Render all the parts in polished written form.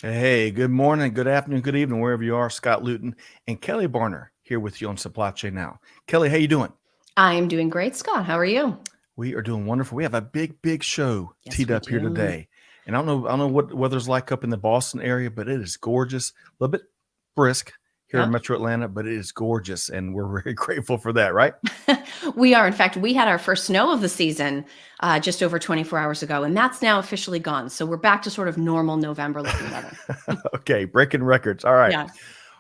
Hey, good morning, good afternoon, good evening, wherever you are. Scott Luton and Kelly Barner here with you on Supply Chain Now. Kelly, how you doing? I am doing great, Scott. How are you? We are doing wonderful. We have a big show Yes, teed we up here do. today. And I don't know what weather's like up in the Boston area, but it is gorgeous. A little bit brisk here in Yep. Metro Atlanta, but it is gorgeous. And we're very grateful for that, right? We are. In fact, we had our first snow of the season just over 24 hours ago, and that's now officially gone. So we're back to sort of normal November looking weather. Okay, breaking records. All right. Yeah.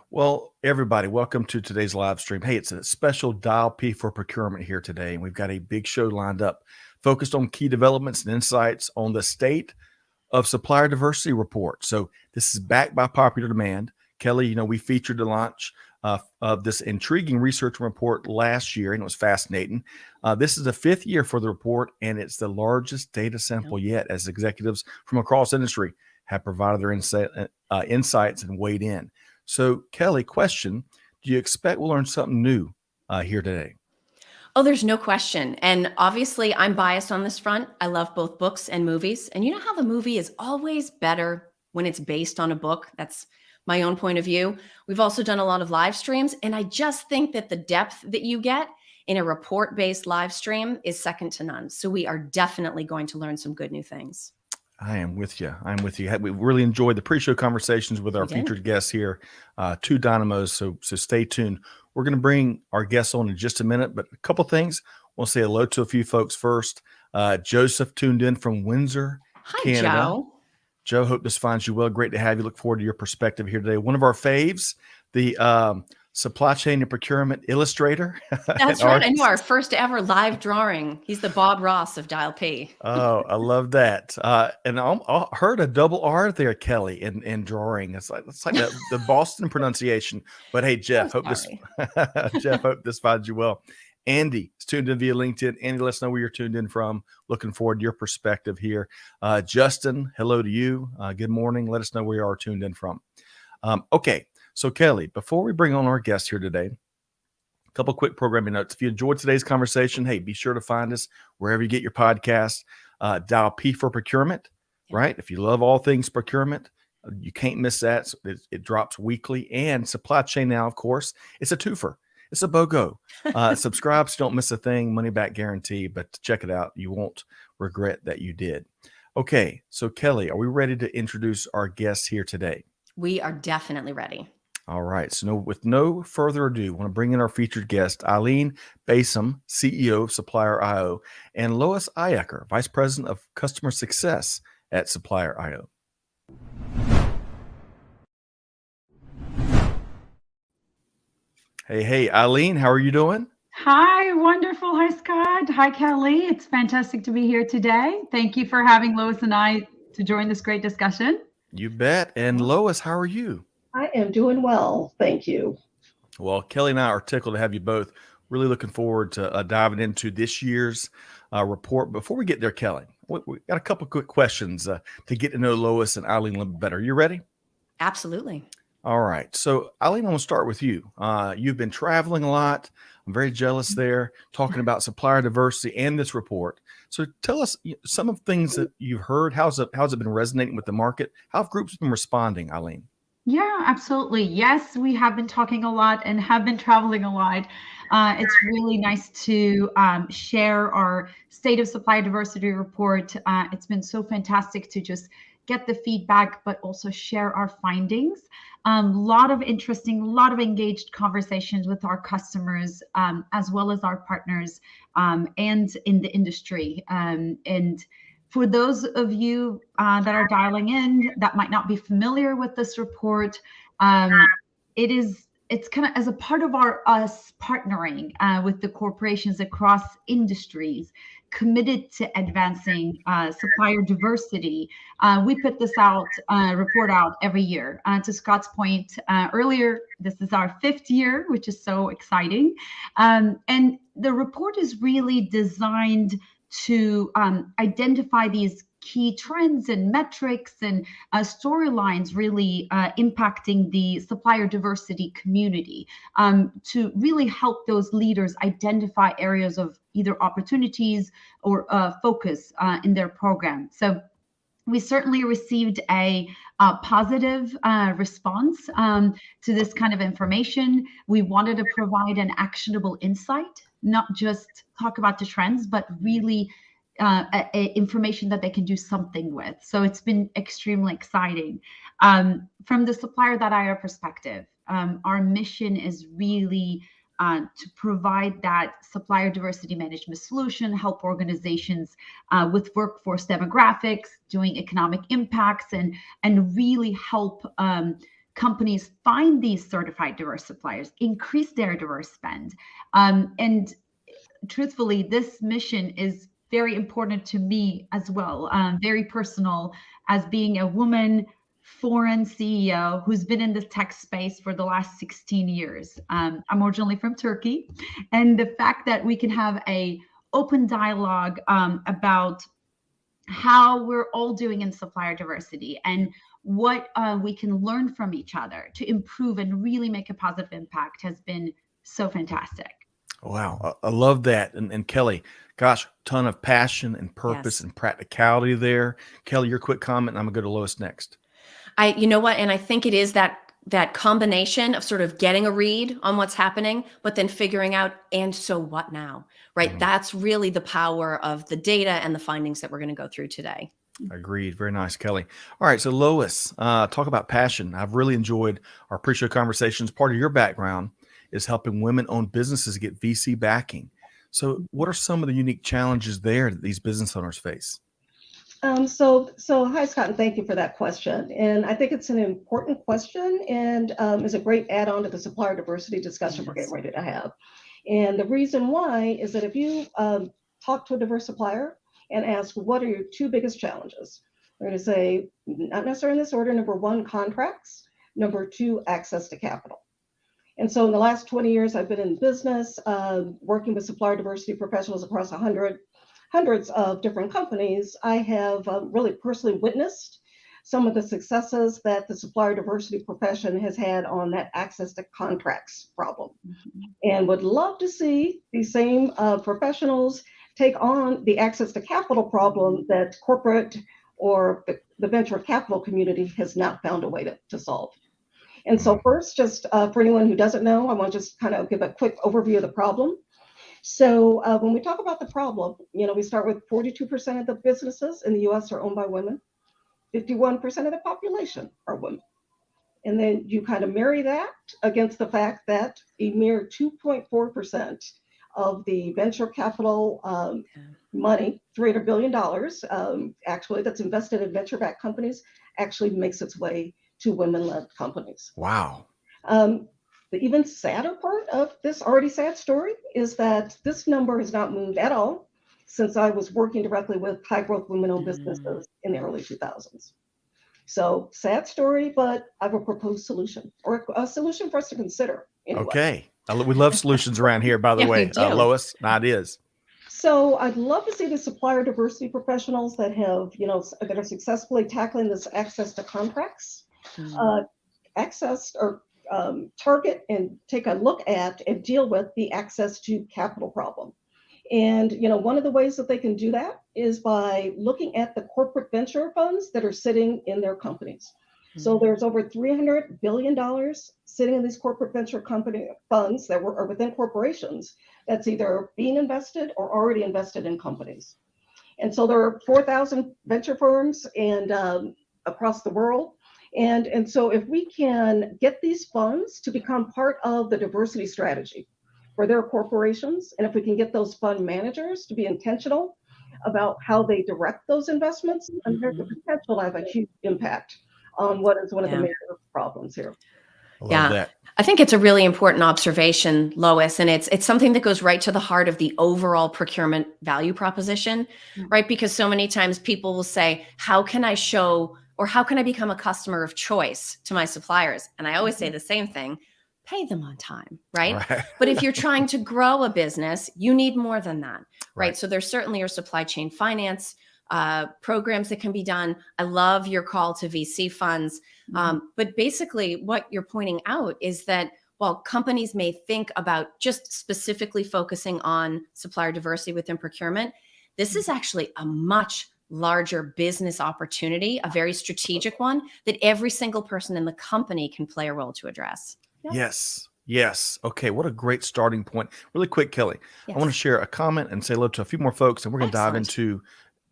Well, everybody, welcome to today's live stream. Hey, it's a special Dial P for Procurement here today, and we've got a big show lined up focused on key developments and insights on the state of supplier diversity report. So this is backed by popular demand. Kelly, we featured the launch of this intriguing research report last year, and it was fascinating. This is the fifth year for the report, and it's the largest data sample yet, as executives from across industry have provided their insights and weighed in. So, Kelly, question: do you expect we'll learn something new here today? Oh, there's no question. And obviously, I'm biased on this front. I love both books and movies. And you know how the movie is always better when it's based on a book? That's my own point of view. We've also done a lot of live streams. And I just think that the depth that you get in a report based live stream is second to none. So we are definitely going to learn some good new things. I am with you. I'm with you. We really enjoyed the pre-show conversations with our We did. featured guests here, two dynamos. So stay tuned. We're going to bring our guests on in just a minute, but a couple things. We'll say hello to a few folks first. Joseph tuned in from Windsor, Hi, Canada. Joe. Joe, hope this finds you well. Great to have you. Look forward to your perspective here today. One of our faves, the supply chain and procurement illustrator. That's right. I know our first ever live drawing. He's the Bob Ross of Dial P. Oh, I love that. And I heard a double R there, Kelly, in drawing. It's like the Boston pronunciation. But hey, Oh, Jeff, sorry. Jeff, hope this finds you well. Andy is tuned in via LinkedIn. Andy, let us know where you're tuned in from. Looking forward to your perspective here. Justin, hello to you. Good morning. Let us know where you are tuned in from. Okay, so Kelly, before we bring on our guest here today, a couple quick programming notes. If you enjoyed today's conversation, hey, be sure to find us wherever you get your podcast. Dial P for Procurement, right? If you love all things procurement, you can't miss that. So it drops weekly. And Supply Chain Now, of course, it's a twofer. It's a BOGO. Subscribe so you don't miss a thing, money back guarantee, but check it out. You won't regret that you did. Okay, so Kelly, are we ready to introduce our guests here today? We are definitely ready. All right. So with no further ado, I want to bring in our featured guest, Aylin Basom, CEO of Supplier IO, and Lois Eichacker, Vice President of Customer Success at Supplier IO. Hey, Aylin, how are you doing? Hi, wonderful. Hi, Scott. Hi, Kelly. It's fantastic to be here today. Thank you for having Lois and I to join this great discussion. You bet. And Lois, how are you? I am doing well. Thank you. Well, Kelly and I are tickled to have you both. Really looking forward to diving into this year's report. Before we get there, Kelly, we got a couple quick questions to get to know Lois and Aylin a little bit better. You ready? Absolutely. All right. So, Aylin, I want to start with you. You've been traveling a lot. I'm very jealous there, talking about supplier diversity and this report. So, tell us some of the things that you've heard. How's it been resonating with the market? How have groups been responding, Aylin? Yeah, absolutely. Yes, we have been talking a lot and have been traveling a lot. It's really nice to share our State of Supply Diversity report. It's been so fantastic to just get the feedback, but also share our findings. A lot of engaged conversations with our customers, as well as our partners, and in the industry. And for those of you that are dialing in that might not be familiar with this report, it's kind of as a part of us partnering with the corporations across industries committed to advancing supplier diversity. We put this report out every year. To Scott's point earlier, this is our fifth year, which is so exciting. And the report is really designed to identify these key trends and metrics and storylines really impacting the supplier diversity community, to really help those leaders identify areas of either opportunities or focus in their program. So we certainly received a positive response to this kind of information. We wanted to provide an actionable insight, not just talk about the trends, but really information that they can do something with. So it's been extremely exciting. From the supplier.io perspective, our mission is really to provide that supplier diversity management solution, help organizations with workforce demographics, doing economic impacts, and really help companies find these certified diverse suppliers, increase their diverse spend. And truthfully, this mission is very important to me as well, very personal, as being a woman foreign CEO who's been in the tech space for the last 16 years. I'm originally from Turkey, and the fact that we can have a open dialogue about how we're all doing in supplier diversity and what we can learn from each other to improve and really make a positive impact has been so fantastic. Wow. I love that. And Kelly, gosh, ton of passion and purpose and practicality there. Kelly, your quick comment, and I'm gonna go to Lois next. You know what? And I think it is that combination of sort of getting a read on what's happening, but then figuring out, and so what now, right? Mhm. That's really the power of the data and the findings that we're going to go through today. Agreed. Very nice, Kelly. All right. So Lois, talk about passion. I've really enjoyed our pre-show conversations. Part of your background is helping women-owned businesses get VC backing. So what are some of the unique challenges there that these business owners face? So hi, Scott, and thank you for that question. And I think it's an important question and is a great add-on to the supplier diversity discussion we're getting ready to have. And the reason why is that if you talk to a diverse supplier and ask, what are your two biggest challenges? They're going to say, not necessarily in this order, number one, contracts, number two, access to capital. And so in the last 20 years, I've been in business, working with supplier diversity professionals across hundreds of different companies. I have really personally witnessed some of the successes that the supplier diversity profession has had on that access to contracts problem, and would love to see these same professionals take on the access to capital problem that corporate or the venture capital community has not found a way to solve. And so first, just for anyone who doesn't know, I want to just kind of give a quick overview of the problem. So when we talk about the problem, we start with 42% of the businesses in the US are owned by women, 51% of the population are women. And then you kind of marry that against the fact that a mere 2.4% of the venture capital money, $300 billion, actually, that's invested in venture-backed companies, actually makes its way to women-led companies. Wow. The even sadder part of this already sad story is that this number has not moved at all since I was working directly with high-growth women-owned businesses in the early 2000s. So sad story, but I have a proposed solution, or a solution for us to consider. Anyway. Okay. We love solutions around here, by the Yeah, way, we do. Lois, and ideas. So I'd love to see the supplier diversity professionals that have, that are successfully tackling this access to contracts, access or target and take a look at and deal with the access to capital problem. And one of the ways that they can do that is by looking at the corporate venture funds that are sitting in their companies. So there's over $300 billion sitting in these corporate venture company funds that are within corporations that's either being invested or already invested in companies. And so there are 4,000 venture firms and across the world. And so if we can get these funds to become part of the diversity strategy for their corporations, and if we can get those fund managers to be intentional about how they direct those investments, and there's a potential to have a huge impact on what is one of the major problems here. I love that. I think it's a really important observation, Lois, and it's something that goes right to the heart of the overall procurement value proposition, right? Because so many times people will say, how can I show, or how can I become a customer of choice to my suppliers? And I always say the same thing, pay them on time, right? But if you're trying to grow a business, you need more than that, right? So there certainly are supply chain finance programs that can be done. I love your call to VC funds. But basically what you're pointing out is that while companies may think about just specifically focusing on supplier diversity within procurement, this is actually a much larger business opportunity, a very strategic one that every single person in the company can play a role to address. Yep. Yes. Yes. Okay. What a great starting point. Really quick, Kelly, I want to Yes. share a comment and say hello to a few more folks, and we're going to dive Excellent.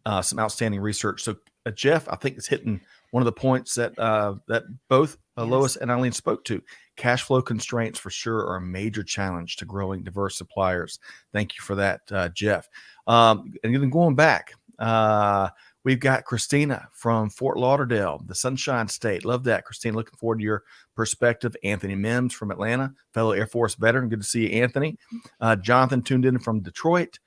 into some outstanding research. So, Jeff, I think is hitting one of the points that that both Lois Yes. and Aylin spoke to. Cash flow constraints for sure are a major challenge to growing diverse suppliers. Thank you for that, Jeff. And then going back, we've got Christina from Fort Lauderdale, the Sunshine State. Love that, Christina. Looking forward to your perspective. Anthony Mims from Atlanta, fellow Air Force veteran. Good to see you, Anthony. Jonathan tuned in from Detroit.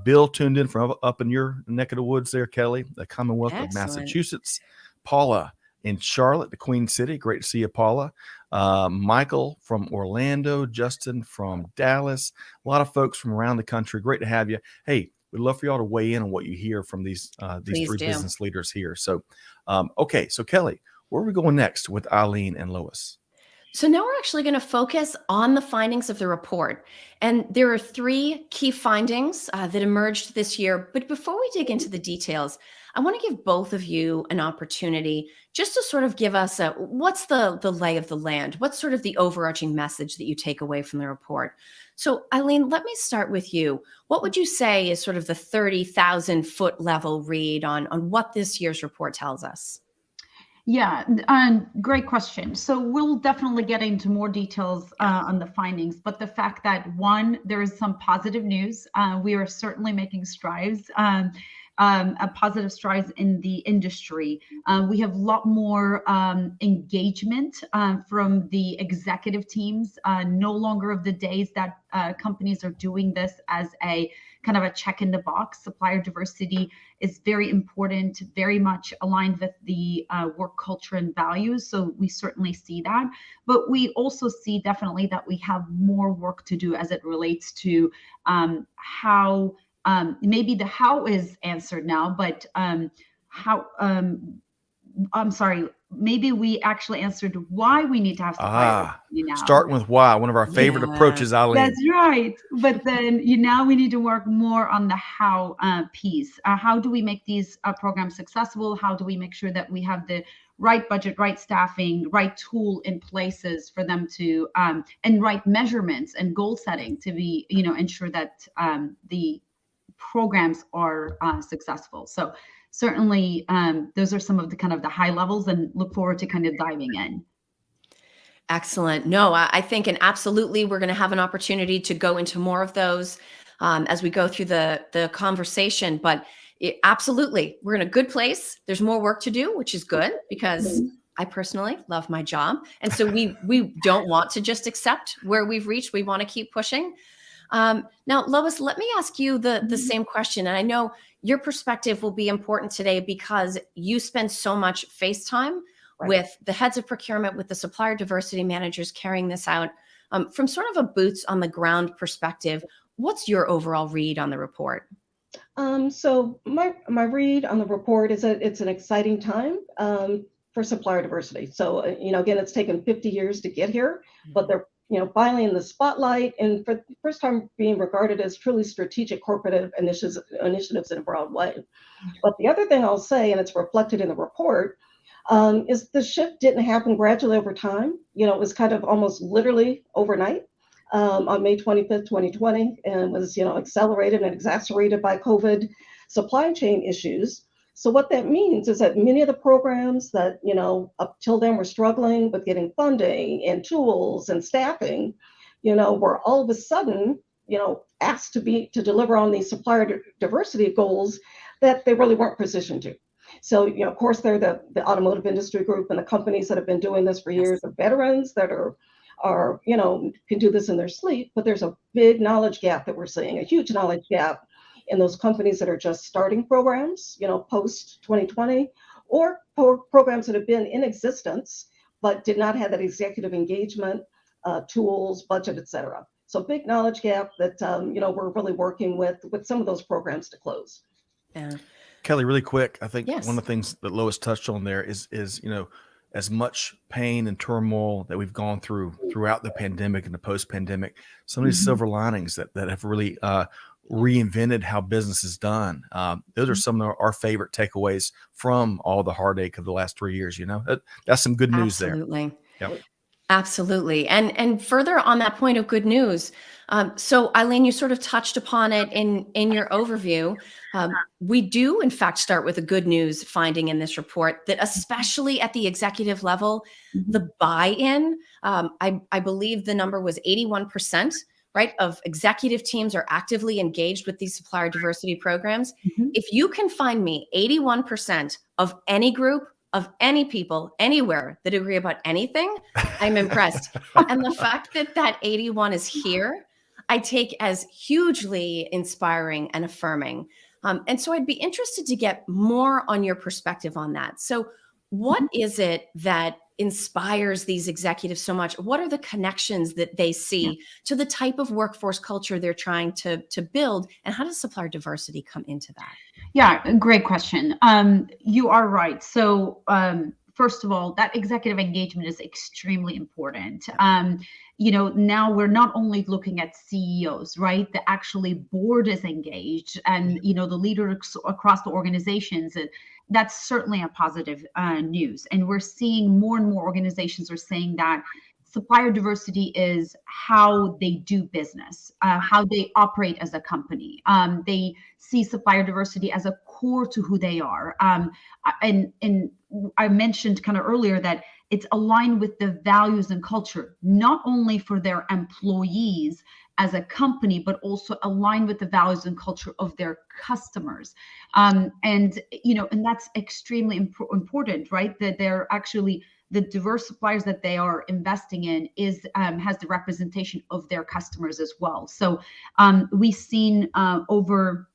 Bill tuned in from up in your neck of the woods there, Kelly, the Commonwealth of Excellent. Massachusetts. Paula in Charlotte, the Queen City. Great to see you, Paula. Michael from Orlando. Justin from Dallas. A lot of folks from around the country. Great to have you. Hey, we'd love for y'all to weigh in on what you hear from these Please three do. business leaders here. So, okay. So, Kelly, where are we going next with Aylin and Lois? So now we're actually going to focus on the findings of the report. And there are 3 key findings that emerged this year. But before we dig into the details, I want to give both of you an opportunity just to sort of give us what's the lay of the land? What's sort of the overarching message that you take away from the report? So Aylin, let me start with you. What would you say is sort of the 30,000 foot level read on what this year's report tells us? Yeah, great question. So we'll definitely get into more details on the findings, but the fact that one, there is some positive news. We are certainly making strides, a positive strides in the industry. We have a lot more engagement from the executive teams. No longer of the days that companies are doing this as a kind of a check in the box. Supplier diversity is very important, very much aligned with the work culture and values. So we certainly see that. But we also see definitely that we have more work to do as it relates to how maybe the how is answered now, but how, I'm sorry, maybe we actually answered why we need to have supplier diversity now. Starting with why, one of our favorite approaches, Aylin. That's right. But then now we need to work more on the how piece. How do we make these programs successful? How do we make sure that we have the right budget, right staffing, right tool in places for them to, and right measurements and goal setting to be, ensure that the programs are successful. So certainly those are some of the kind of the high levels, and look forward to kind of diving in. Excellent. No, I think, and absolutely, we're going to have an opportunity to go into more of those as we go through the conversation. But absolutely, we're in a good place. There's more work to do, which is good because I personally love my job. And so we don't want to just accept where we've reached. We want to keep pushing. Now, Lois, let me ask you the same question. And I know your perspective will be important today because you spend so much face time with the heads of procurement, with the supplier diversity managers carrying this out from sort of a boots on the ground perspective. What's your overall read on the report? So my read on the report is that it's an exciting time for supplier diversity. So, again, it's taken 50 years to get here, but they're finally in the spotlight, and for the first time being regarded as truly strategic corporate initiatives in a broad way. But the other thing I'll say, and it's reflected in the report, is the shift didn't happen gradually over time. It was kind of almost literally overnight on May 25th, 2020, and was, accelerated and exacerbated by COVID supply chain issues. So what that means is that many of the programs that, up till then were struggling with getting funding and tools and staffing, were all of a sudden, asked to deliver on these supplier diversity goals that they really weren't positioned to. So, of course, they're the automotive industry group and the companies that have been doing this for years, the veterans that are can do this in their sleep, but there's a big knowledge gap that we're seeing, a huge knowledge gap in those companies that are just starting programs, post 2020, or programs that have been in existence, but did not have that executive engagement, tools, budget, et cetera. So big knowledge gap that, we're really working with some of those programs to close. Yeah. Kelly, really quick, I think Yes. one of the things that Lois touched on there is as much pain and turmoil that we've gone throughout the pandemic and the post-pandemic, some of these silver linings that have really reinvented how business is done. Those are some of our favorite takeaways from all the heartache of the last 3 years. That's some good news there. Absolutely. Yep. Absolutely. And further on that point of good news. So Aylin, you sort of touched upon it in your overview. We do in fact start with a good news finding in this report that especially at the executive level, the buy-in, I believe the number was 81%, right, of executive teams are actively engaged with these supplier diversity programs. If you can find me 81% of any group, of any people anywhere that agree about anything, I'm impressed. And the fact that 81 is here, I take as hugely inspiring and affirming. And so I'd be interested to get more on your perspective on that. So what is it that inspires these executives so much? What are the connections that they see to the type of workforce culture they're trying to build? And how does supplier diversity come into that? Yeah, great question. You are right. So first of all, that executive engagement is extremely important. Now we're not only looking at CEOs, right? The actually board is engaged, and the leaders across the organizations. That's certainly a positive news. And we're seeing more and more organizations are saying that supplier diversity is how they do business, how they operate as a company. They see supplier diversity as a core to who they are. And I mentioned kind of earlier that it's aligned with the values and culture, not only for their employees as a company, but also aligned with the values and culture of their customers. And that's extremely important, right? That they're actually the diverse suppliers that they are investing in has the representation of their customers as well. So we've seen over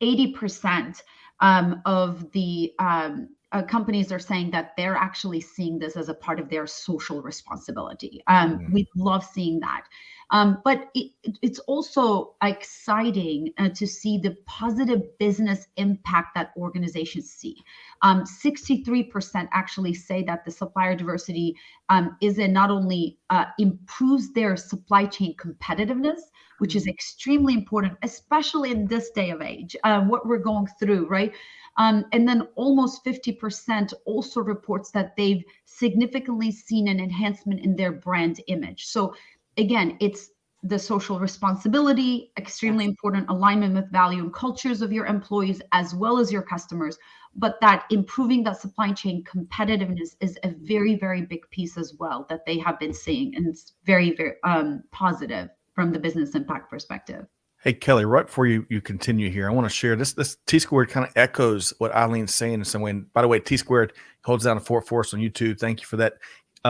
80% of the companies are saying that they're actually seeing this as a part of their social responsibility. We love seeing that. But it's also exciting to see the positive business impact that organizations see. 63% actually say that the supplier diversity not only improves their supply chain competitiveness, which is extremely important, especially in this day of age, what we're going through, right? And then almost 50% also reports that they've significantly seen an enhancement in their brand image. So again, it's the social responsibility, extremely important alignment with value and cultures of your employees as well as your customers, but that improving that supply chain competitiveness is a very, very big piece as well that they have been seeing. And it's very, very positive from the business impact perspective. Hey, Kelly, right before you continue here, I want to share this T Squared kind of echoes what Aylin's saying in some way. And by the way, T Squared holds down a fort for us on YouTube. Thank you for that.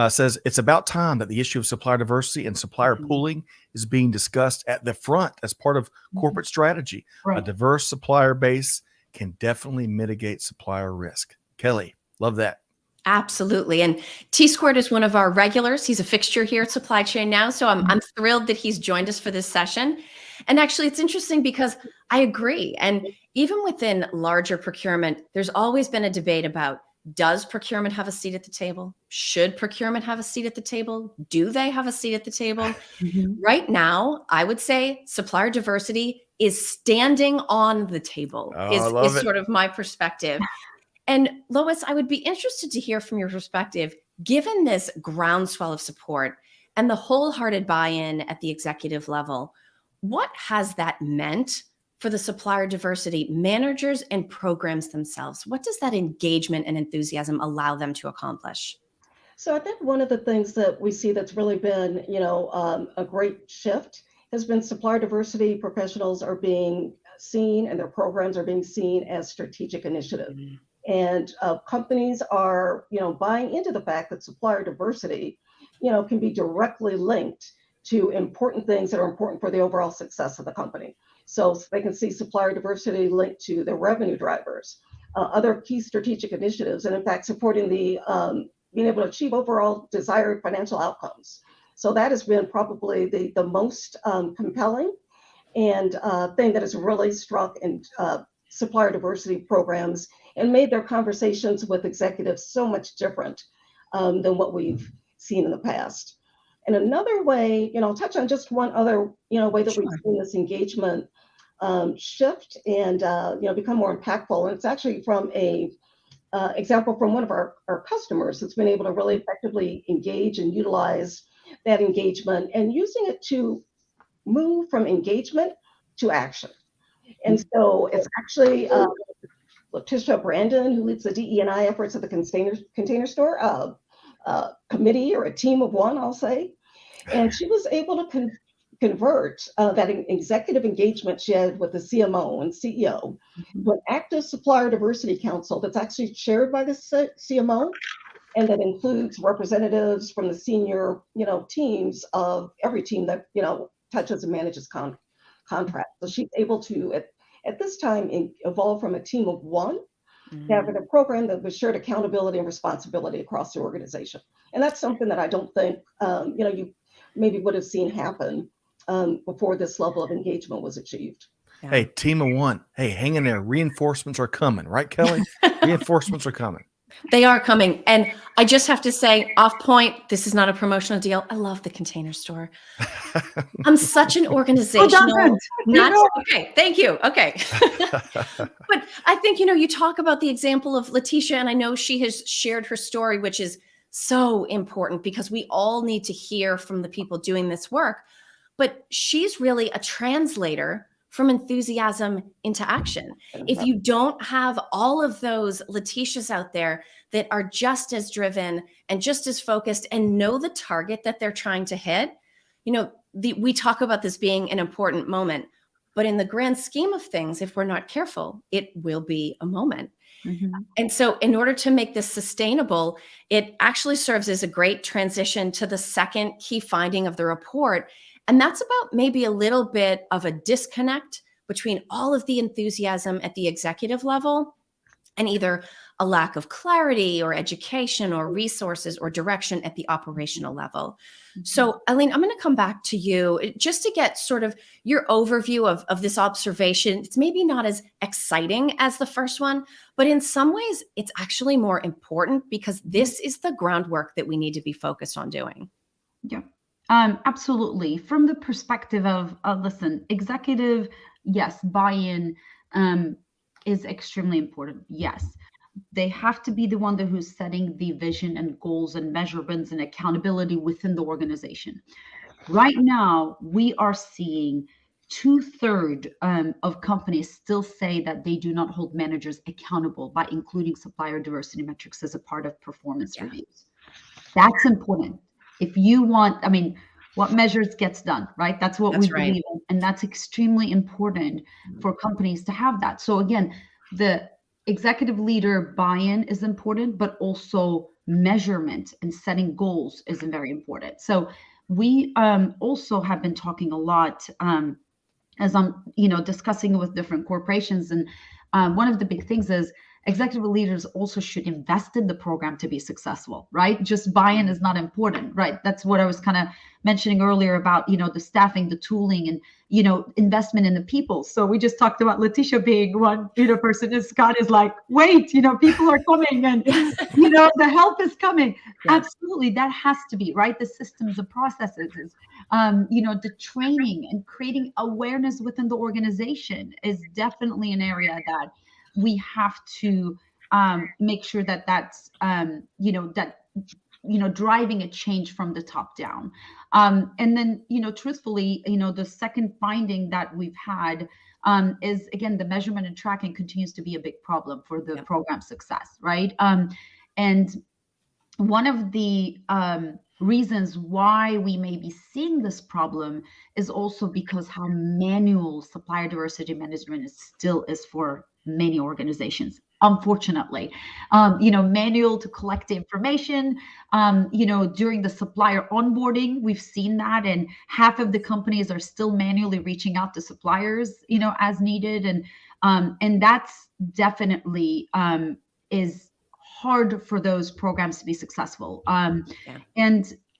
Says it's about time that the issue of supplier diversity and supplier pooling is being discussed at the front as part of corporate strategy. Right. A diverse supplier base can definitely mitigate supplier risk. Kelly, love that. Absolutely. And T Squared is one of our regulars. He's a fixture here at Supply Chain Now. So I'm thrilled that he's joined us for this session. And actually, it's interesting because I agree. And even within larger procurement, there's always been a debate about, does procurement have a seat at the table? Should procurement have a seat at the table? Do they have a seat at the table? Right now, I would say supplier diversity is standing on the table, is sort of my perspective. And Lois, I would be interested to hear from your perspective, given this groundswell of support and the wholehearted buy-in at the executive level, what has that meant for the supplier diversity managers and programs themselves? What does that engagement and enthusiasm allow them to accomplish? So I think one of the things that we see that's really been, a great shift has been supplier diversity professionals are being seen and their programs are being seen as strategic initiative. And companies are, buying into the fact that supplier diversity, can be directly linked to important things that are important for the overall success of the company. So they can see supplier diversity linked to the revenue drivers, other key strategic initiatives, and in fact, supporting the being able to achieve overall desired financial outcomes. So that has been probably the most compelling and thing that has really struck in supplier diversity programs and made their conversations with executives so much different than what we've seen in the past. And another way, I'll touch on just one other, way that we've seen this engagement shift and become more impactful. And it's actually from a example from one of our customers that's been able to really effectively engage and utilize that engagement and using it to move from engagement to action. And so it's actually Letitia Brandon, who leads the DE&I efforts at the Container Store committee, or a team of one, I'll say. And she was able to convert that executive engagement she had with the CMO and CEO to an active supplier diversity council that's actually chaired by the CMO, and that includes representatives from the senior, teams of every team that, touches and manages contracts. So she's able to, at this time, evolve from a team of one to having a program that was shared accountability and responsibility across the organization. And that's something that I don't think, you maybe would have seen happen before this level of engagement was achieved. Yeah. Hey, team of one. Hey, hang in there. Reinforcements are coming, right, Kelly? Reinforcements are coming. They are coming. And I just have to say, off point, this is not a promotional deal. I love the Container Store. I'm such an organizational nut. Okay, thank you. Okay. But I think, you talk about the example of Letitia, and I know she has shared her story, which is so important because we all need to hear from the people doing this work. But she's really a translator from enthusiasm into action. If you don't have all of those Letitias out there that are just as driven and just as focused and know the target that they're trying to hit, we talk about this being an important moment, but in the grand scheme of things, if we're not careful, it will be a moment. And so in order to make this sustainable, it actually serves as a great transition to the second key finding of the report. And that's about maybe a little bit of a disconnect between all of the enthusiasm at the executive level and either a lack of clarity or education or resources or direction at the operational level. So, Aylin, I'm going to come back to you just to get sort of your overview of this observation. It's maybe not as exciting as the first one, but in some ways, it's actually more important because this is the groundwork that we need to be focused on doing. Yeah. Absolutely. From the perspective of, listen, executive, yes, buy-in is extremely important. Yes, they have to be the one who's setting the vision and goals and measurements and accountability within the organization. Right now, we are seeing 2/3 of companies still say that they do not hold managers accountable by including supplier diversity metrics as a part of performance reviews. That's important. If you want, what measures gets done, right? That's what we believe in. And that's extremely important for companies to have that. So again, the executive leader buy-in is important, but also measurement and setting goals is very important. So we also have been talking a lot as I'm, discussing with different corporations. And one of the big things is executive leaders also should invest in the program to be successful, right? Just buy-in is not important, right? That's what I was kind of mentioning earlier about, the staffing, the tooling, and, investment in the people. So we just talked about Letitia being one, person, and Scott is like, wait, people are coming and, the help is coming. Yeah. Absolutely. That has to be, right? The systems, the processes, the training and creating awareness within the organization is definitely an area that we have to make sure that that's, driving a change from the top down. And then, truthfully, the second finding that we've had is, again, the measurement and tracking continues to be a big problem for the program success, right? And one of the reasons why we may be seeing this problem is also because how manual supplier diversity management still is for many organizations, unfortunately. Manual to collect the information, during the supplier onboarding, we've seen that, and half of the companies are still manually reaching out to suppliers, as needed. And that's definitely is hard for those programs to be successul. And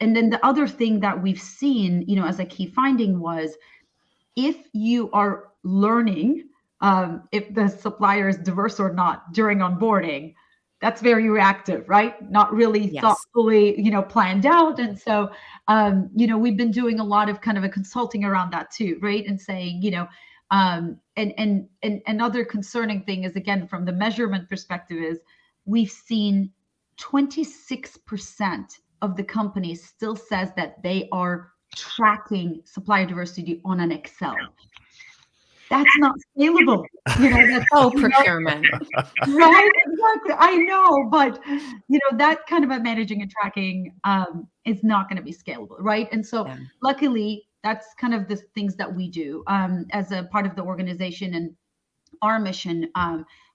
then the other thing that we've seen, as a key finding was, if you are learning if the supplier is diverse or not during onboarding, that's very reactive, right? Not really thoughtfully, planned out. And so, we've been doing a lot of kind of a consulting around that too, right? And saying, and another concerning thing is, again, from the measurement perspective, is we've seen 26% of the companies still says that they are tracking supplier diversity on an Excel. That's not scalable. That's, procurement. Right? Exactly. I know, but that kind of a managing and tracking is not going to be scalable, right? And so luckily, that's kind of the things that we do as a part of the organization and our mission.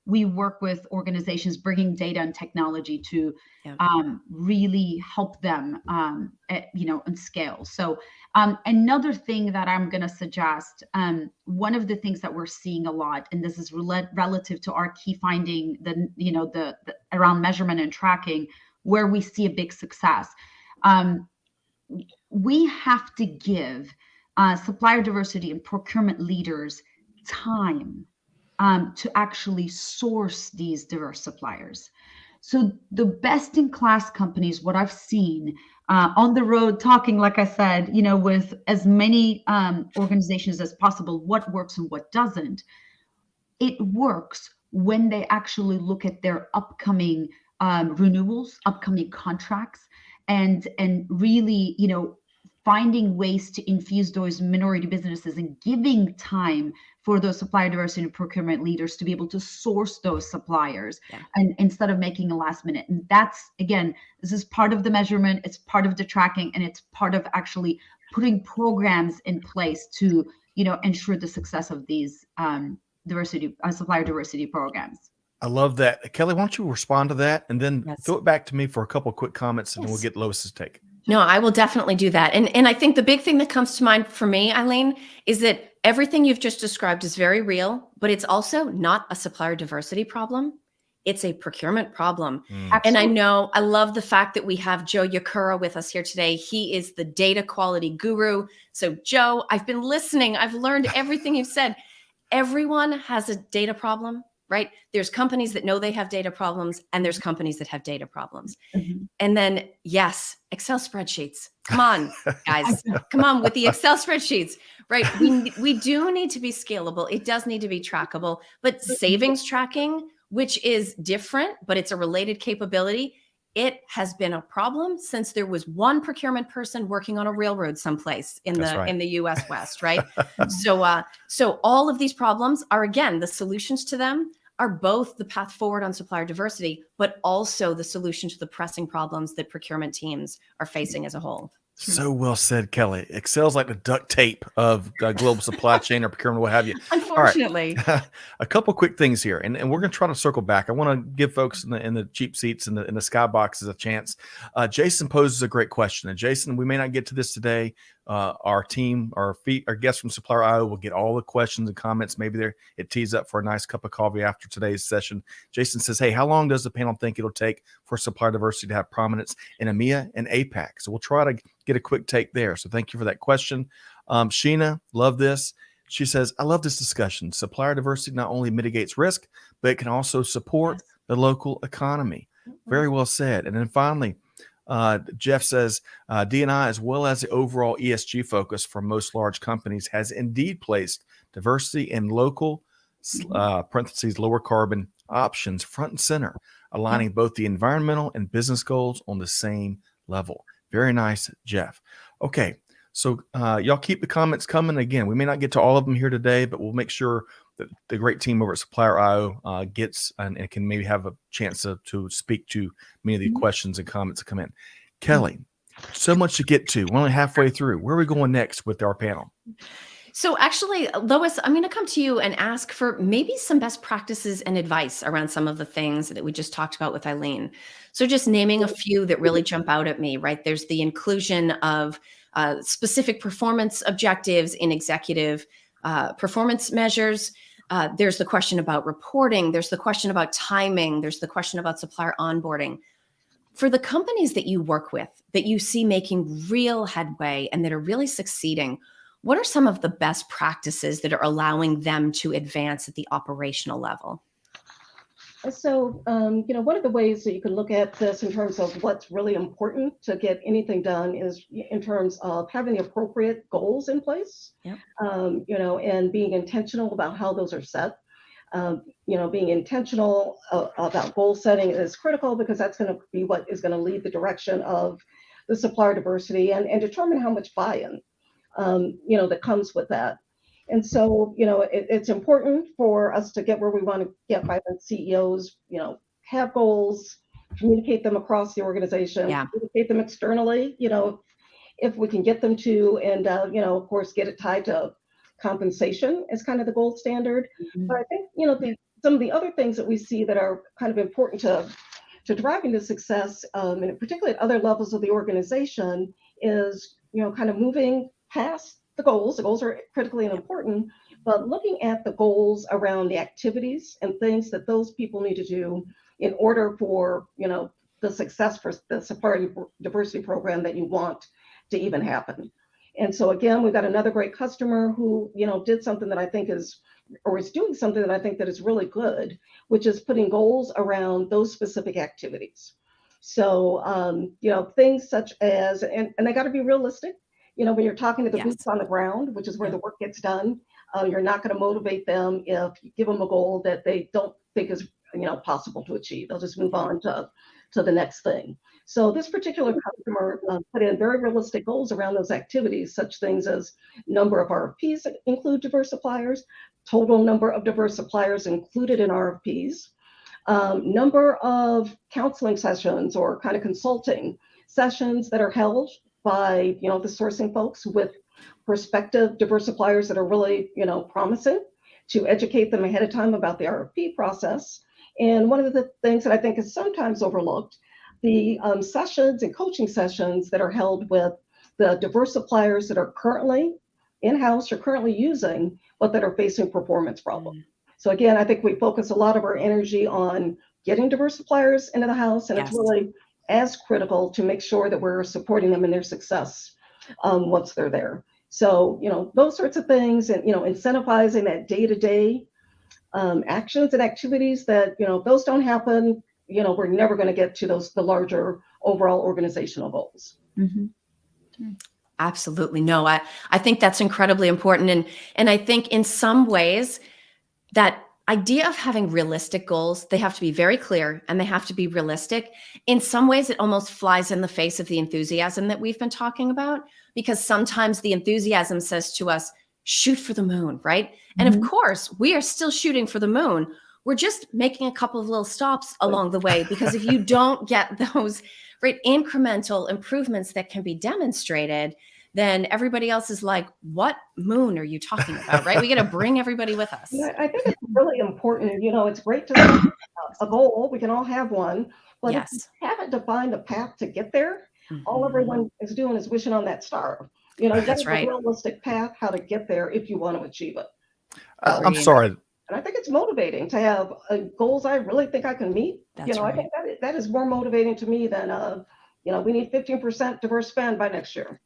We work with organizations bringing data and technology to really help them, and scale. So another thing that I'm going to suggest, one of the things that we're seeing a lot, and this is relative to our key finding, the around measurement and tracking, where we see a big success. We have to give supplier diversity and procurement leaders time to actually source these diverse suppliers. So the best in class companies, what I've seen on the road, talking, like I said, with as many organizations as possible, what works and what doesn't. It works when they actually look at their upcoming renewals, upcoming contracts, and really, finding ways to infuse those minority businesses and giving time for those supplier diversity and procurement leaders to be able to source those suppliers, and instead of making a last minute. And that's, again, this is part of the measurement, it's part of the tracking, and it's part of actually putting programs in place to, ensure the success of these supplier diversity programs. I love that. Kelly, why don't you respond to that and then throw it back to me for a couple of quick comments, and then we'll get Lois's take. No, I will definitely do that. And I think the big thing that comes to mind for me, Aylin, is that everything you've just described is very real, but it's also not a supplier diversity problem. It's a procurement problem. And I love the fact that we have Joe Yakura with us here today. He is the data quality guru. So Joe, I've been listening. I've learned everything you've said. Everyone has a data problem, right? There's companies that know they have data problems, and there's companies that have data problems. And then, yes, Excel spreadsheets. Come on, guys. Come on with the Excel spreadsheets, right? We do need to be scalable. It does need to be trackable, but savings tracking, which is different, but it's a related capability. It has been a problem since there was one procurement person working on a railroad someplace in the US West, right? So all of these problems are, again, the solutions to them are both the path forward on supplier diversity, but also the solution to the pressing problems that procurement teams are facing as a whole. So well said, Kelly. Excel's like the duct tape of global supply chain or procurement, what have you. Unfortunately. Right. A couple quick things here, and we're going to try to circle back. I want to give folks in the cheap seats and in the skyboxes a chance. Jason poses a great question. And Jason, we may not get to this today. Our team, our guests from Supplier IO will get all the questions and comments. Maybe it tees up for a nice cup of coffee after today's session. Jason says, hey, how long does the panel think it'll take for supplier diversity to have prominence in EMEA and APAC? So we'll try to get a quick take there. So thank you for that question. Sheena, love this. She says, I love this discussion. Supplier diversity not only mitigates risk, but it can also support the local economy. Very well said. And then finally, Jeff says, D&I, as well as the overall ESG focus for most large companies, has indeed placed diversity and local, parentheses, lower carbon options front and center, aligning both the environmental and business goals on the same level. Very nice, Jeff. Okay, so y'all keep the comments coming. Again, we may not get to all of them here today, but we'll make sure that the great team over at Supplier IO gets and can maybe have a chance to speak to many of the questions and comments that come in. Kelly, so much to get to. We're only halfway through. Where are we going next with our panel? So actually, Lois, I'm going to come to you and ask for maybe some best practices and advice around some of the things that we just talked about with Aylin. So just naming a few that really jump out at me, right? There's the inclusion of specific performance objectives in executive performance measures. There's the question about reporting. There's the question about timing. There's the question about supplier onboarding. For the companies that you work with, that you see making real headway and that are really succeeding, what are some of the best practices that are allowing them to advance at the operational level? So, one of the ways that you can look at this in terms of what's really important to get anything done is in terms of having the appropriate goals in place, Yep. And being intentional about how those are set. Being intentional about goal setting is critical because that's going to be what is going to lead the direction of the supplier diversity and determine how much buy-in, that comes with that. And so, it's important for us to get where we want to get by the CEOs, have goals, communicate them across the organization, Yeah. communicate them externally, if we can get them to, and, of course, get it tied to compensation as kind of the gold standard. Mhm. But I think, some of the other things that we see that are kind of important to driving to success, and particularly at other levels of the organization, is, kind of moving past the goals. The goals are critically important, but looking at the goals around the activities and things that those people need to do in order for, the success for the supplier diversity program that you want to even happen. And so again, we've got another great customer who, did something that I think is doing something that I think that is really good, which is putting goals around those specific activities. So, things such as, and they got to be realistic. When you're talking to the Yes. boots on the ground, which is where Yeah. the work gets done, you're not going to motivate them if you give them a goal that they don't think is, possible to achieve. They'll just move on to the next thing. So this particular customer put in very realistic goals around those activities, such things as number of RFPs that include diverse suppliers, total number of diverse suppliers included in RFPs, number of counseling sessions or kind of consulting sessions that are held by, the sourcing folks with prospective diverse suppliers that are really, promising, to educate them ahead of time about the RFP process. And one of the things that I think is sometimes overlooked, the sessions and coaching sessions that are held with the diverse suppliers that are currently in-house or currently using, but that are facing performance problems. So again, I think we focus a lot of our energy on getting diverse suppliers into the house, and Yes. it's really as critical to make sure that we're supporting them in their success once they're there. So, those sorts of things, and, incentivizing that day-to-day actions and activities that, if those don't happen, we're never going to get to the larger overall organizational goals. Mm-hmm. Absolutely. No, I think that's incredibly important. And I think in some ways that idea of having realistic goals, they have to be very clear and they have to be realistic. In some ways, it almost flies in the face of the enthusiasm that we've been talking about, because sometimes the enthusiasm says to us, shoot for the moon, right? And of course, we are still shooting for the moon. We're just making a couple of little stops along the way, because if you don't get those incremental improvements that can be demonstrated, then everybody else is like, what moon are you talking about, right? We got to bring everybody with us. Yeah, I think it's really important. It's great to have a goal. We can all have one. But if you haven't defined a path to get there, all everyone is doing is wishing on that star. You got That's a right. realistic path how to get there if you want to achieve it. I'm sorry. And I think it's motivating to have goals I really think I can meet. That's I think that is more motivating to me than, we need 15% diverse spend by next year.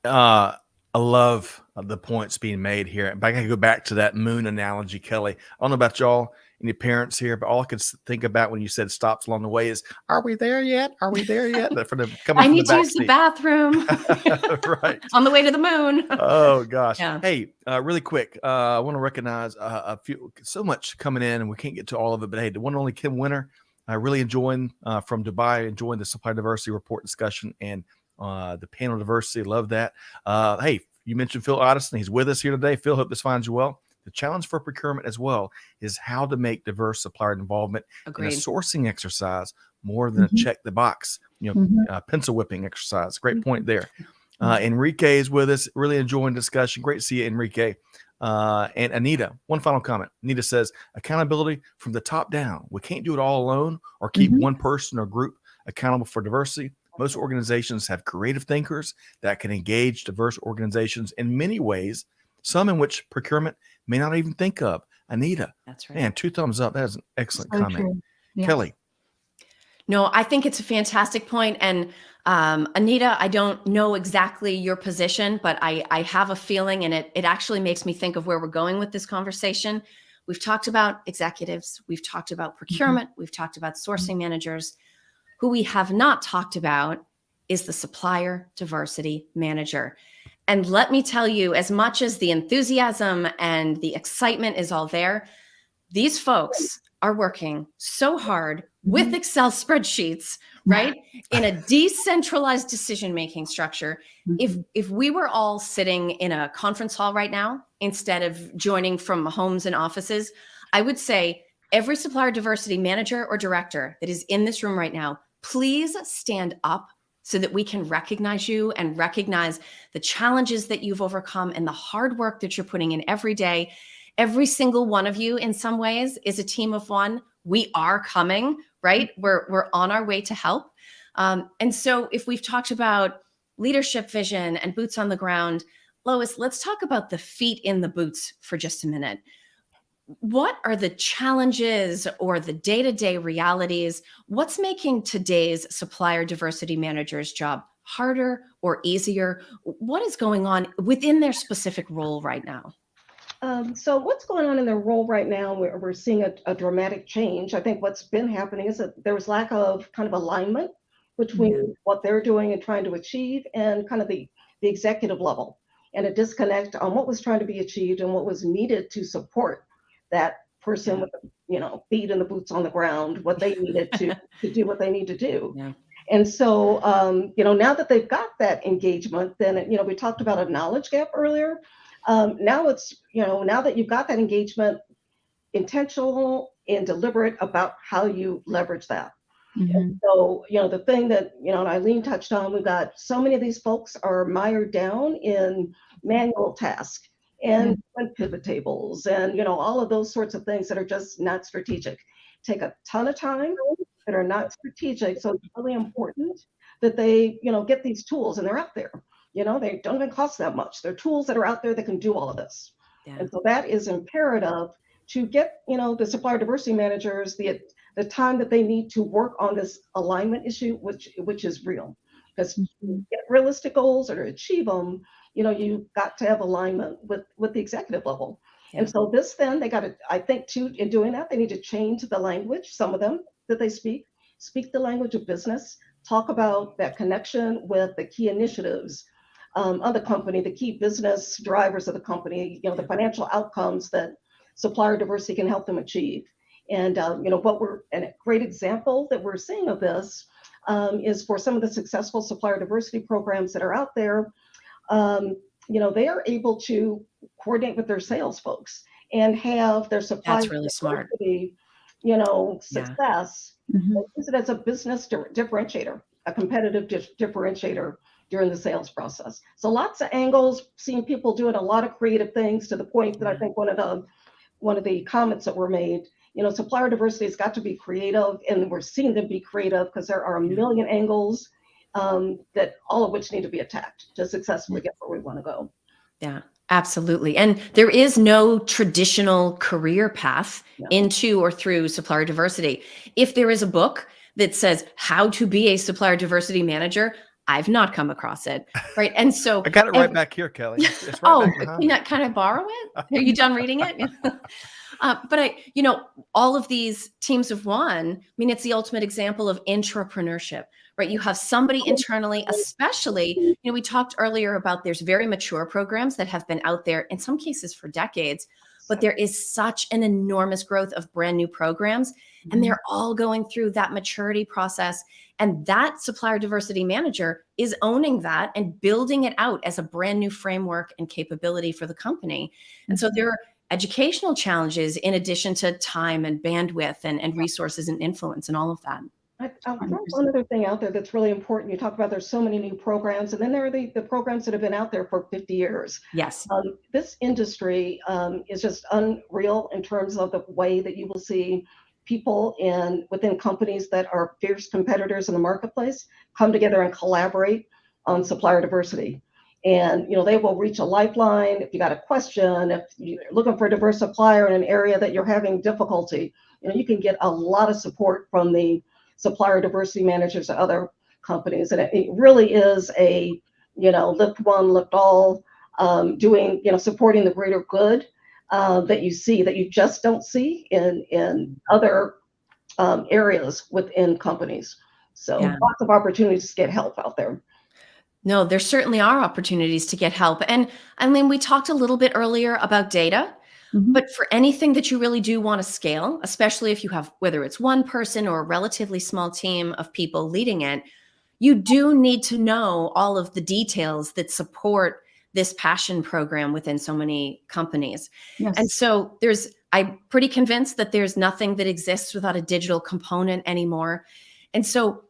I love the points being made here. But I can go back to that moon analogy, Kelly. I don't know about y'all and your parents here, but all I could think about when you said stops along the way is, are we there yet? Are we there yet? I need to use the bathroom. Right. On the way to the moon. Oh, gosh. Yeah. Hey, really quick, I want to recognize a few, so much coming in, and we can't get to all of it, but hey, the one and only Kim Winter, really enjoying from Dubai, enjoying the Supply Diversity Report discussion and the panel diversity. Love that. Hey, you mentioned Phil Otteson. He's with us here today. Phil, hope this finds you well. The challenge for procurement as well is how to make diverse supplier involvement in a sourcing exercise more than a check the box, pencil whipping exercise. Great point there. Enrique is with us. Really enjoying discussion. Great to see you, Enrique. And Anita, one final comment. Anita says, accountability from the top down. We can't do it all alone or keep one person or group accountable for diversity. Most organizations have creative thinkers that can engage diverse organizations in many ways, some in which procurement may not even think of. Anita, that's right. Man, 2 thumbs up. That is an excellent comment. True. Yes. Kelly. No, I think it's a fantastic point. And Anita, I don't know exactly your position, but I have a feeling, and it actually makes me think of where we're going with this conversation, We've talked about executives. We've talked about procurement. We've talked about sourcing managers. Who we have not talked about is the supplier diversity manager. And let me tell you, as much as the enthusiasm and the excitement is all there, these folks are working so hard with Excel spreadsheets, right? In a decentralized decision-making structure. If we were all sitting in a conference hall right now, instead of joining from homes and offices, I would say every supplier diversity manager or director that is in this room right now, please stand up so that we can recognize you and recognize the challenges that you've overcome and the hard work that you're putting in every day. Every single one of you in some ways is a team of one. We are coming, right? We're on our way to help. And so if we've talked about leadership vision and boots on the ground, Lois, let's talk about the feet in the boots for just a minute. What are the challenges or the day-to-day realities? What's making today's supplier diversity manager's job harder or easier? What is going on within their specific role right now? So what's going on in their role right now, we're seeing a dramatic change. I think what's been happening is that there was lack of kind of alignment between what they're doing and trying to achieve and kind of the executive level, and a disconnect on what was trying to be achieved and what was needed to support that person with the, feet and the boots on the ground, what they needed to do what they need to do. Yeah. And so, now that they've got that engagement, then, we talked about a knowledge gap earlier. Now it's, now that you've got that engagement, intentional and deliberate about how you leverage that. And so, the thing that, Aylin touched on, we've got so many of these folks are mired down in manual tasks and pivot tables and, all of those sorts of things that are just not strategic. Take a ton of time that are not strategic. So it's really important that they, get these tools, and they're out there. They don't even cost that much. They're tools that are out there that can do all of this. Yeah. And so that is imperative to get, the supplier diversity managers the time that they need to work on this alignment issue, which is real. Because to get realistic goals or to achieve them, you've got to have alignment with the executive level. Yeah. And so then they got to, I think too, in doing that, they need to change the language, some of them that they speak the language of business, talk about that connection with the key initiatives of the company, the key business drivers of the company, the financial outcomes that supplier diversity can help them achieve. And, and a great example that we're seeing of this is for some of the successful supplier diversity programs that are out there. They are able to coordinate with their sales folks and have their supplier diversity, success, use it as a business differentiator, a competitive differentiator during the sales process. So lots of angles, seeing people doing a lot of creative things, to the point that I think one of the comments that were made, supplier diversity has got to be creative, and we're seeing them be creative because there are a million angles that all of which need to be attacked to successfully get where we want to go. Yeah, absolutely. And there is no traditional career path into or through supplier diversity. If there is a book that says how to be a supplier diversity manager, I've not come across it, right? And so I got it right back here, Kelly. It's right back can I borrow it? Are you done reading it? But all of these teams of one, it's the ultimate example of intrapreneurship, right? You have somebody internally, especially, we talked earlier about there's very mature programs that have been out there in some cases for decades, but there is such an enormous growth of brand new programs, and they're all going through that maturity process. And that supplier diversity manager is owning that and building it out as a brand new framework and capability for the company. And so there are educational challenges in addition to time and bandwidth and resources and influence and all of that. I'll throw one other thing out there that's really important. You talk about there's so many new programs, and then there are the programs that have been out there for 50 years. Yes. This industry is just unreal in terms of the way that you will see people within companies that are fierce competitors in the marketplace come together and collaborate on supplier diversity. And, they will reach a lifeline. If you got a question, if you're looking for a diverse supplier in an area that you're having difficulty, you can get a lot of support from the supplier diversity managers at other companies. And it really is a, lift one, lift all, doing, supporting the greater good that you see that you just don't see in other areas within companies. So Yeah. lots of opportunities to get help out there. No, there certainly are opportunities to get help. And I mean, we talked a little bit earlier about data, Mhm. but for anything that you really do want to scale, especially if you have, whether it's one person or a relatively small team of people leading it, you do need to know all of the details that support this passion program within so many companies. And Yes. so I'm pretty convinced that there's nothing that exists without a digital component anymore. And so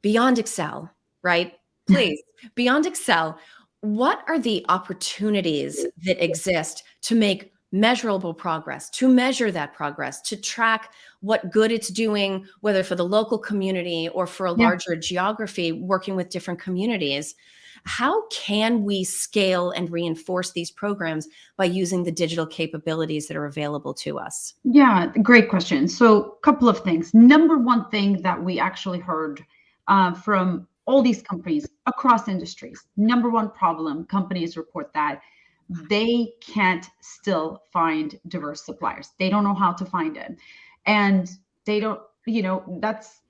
beyond Excel, right? Please, beyond Excel, what are the opportunities that exist to make measurable progress, to measure that progress, to track what good it's doing, whether for the local community or for a Yeah. larger geography, working with different communities? How can we scale and reinforce these programs by using the digital capabilities that are available to us? Yeah, great question. So, a couple of things. Number one thing that we actually heard from all these companies across industries, number one problem, companies report that they can't still find diverse suppliers. They don't know how to find it. And they don't, that's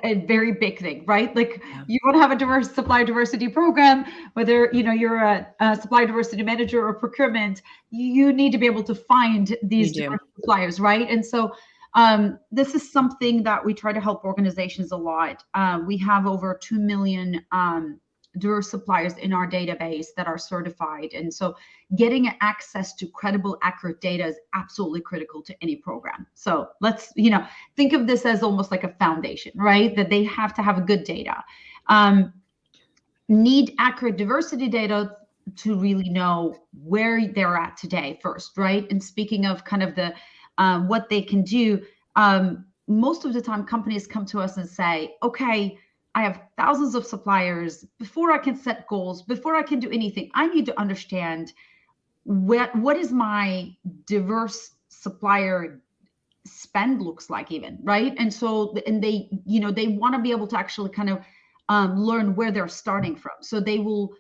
a very big thing, right? Like Yeah. you want to have a diverse supply diversity program, whether, you're a supply diversity manager or procurement, you need to be able to find these You do. diverse suppliers, right? And so this is something that we try to help organizations a lot. We have over 2 million diverse suppliers in our database that are certified. And so getting access to credible, accurate data is absolutely critical to any program. So let's, think of this as almost like a foundation, right? That they have to have a good data. Need accurate diversity data to really know where they're at today first, right? And speaking of kind of the what they can do, most of the time companies come to us and say, okay, I have thousands of suppliers. Before I can set goals, before I can do anything, I need to understand what is my diverse supplier spend looks like even, right? And so, and they, they want to be able to actually kind of learn where they're starting from. So they will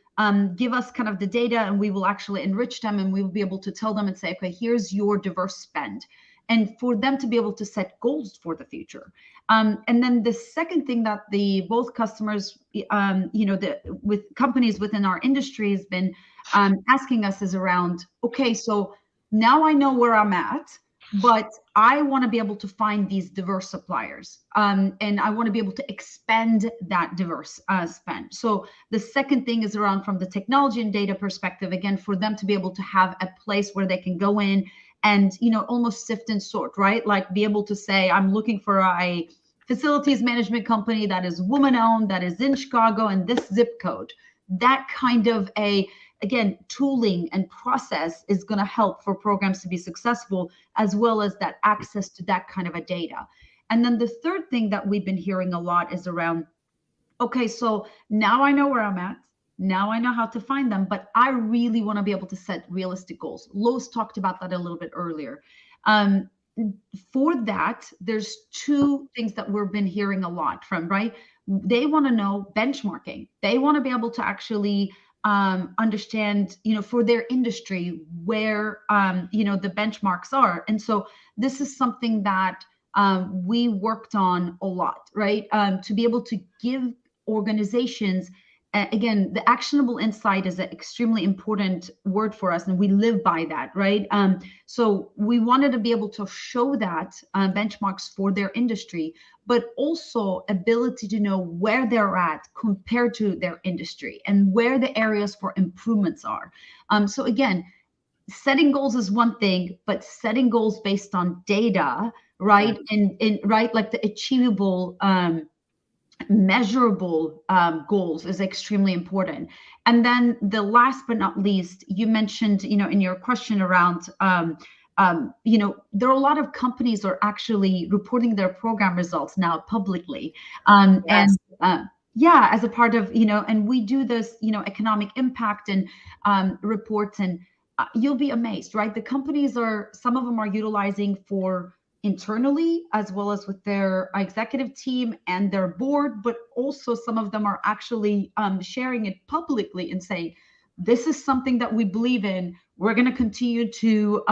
give us kind of the data and we will actually enrich them and we will be able to tell them and say, okay, here's your diverse spend. And for them to be able to set goals for the future. And then the second thing that both customers, with companies within our industry has been asking us is around, okay, so now I know where I'm at, but I want to be able to find these diverse suppliers, and I want to be able to expand that diverse spend. So the second thing is around from the technology and data perspective, again, for them to be able to have a place where they can go in and, almost sift and sort, right? Like be able to say, I'm looking for a facilities management company that is woman-owned, that is in Chicago and this zip code. That kind of again, tooling and process is going to help for programs to be successful, as well as that access to that kind of a data. And then the third thing that we've been hearing a lot is around, okay, so now I know where I'm at. Now I know how to find them, but I really want to be able to set realistic goals. Lois talked about that a little bit earlier. For that, there's two things that we've been hearing a lot from, right? They want to know benchmarking. They want to be able to actually understand, for their industry where, the benchmarks are. And so this is something that we worked on a lot, right? To be able to give organizations, again, the actionable insight is an extremely important word for us, and we live by that, right? So we wanted to be able to show that benchmarks for their industry, but also ability to know where they're at compared to their industry and where the areas for improvements are. So again, setting goals is one thing, but setting goals based on data, right? Yeah. And right, like the achievable, measurable goals is extremely important. And then the last but not least, you mentioned, in your question around, there are a lot of companies are actually reporting their program results now publicly. Yes. And yeah, as a part of, and we do this, economic impact and reports, and you'll be amazed, right? The companies some of them are utilizing for internally as well as with their executive team and their board, but also some of them are actually sharing it publicly and saying, this is something that we believe in. We're going to continue to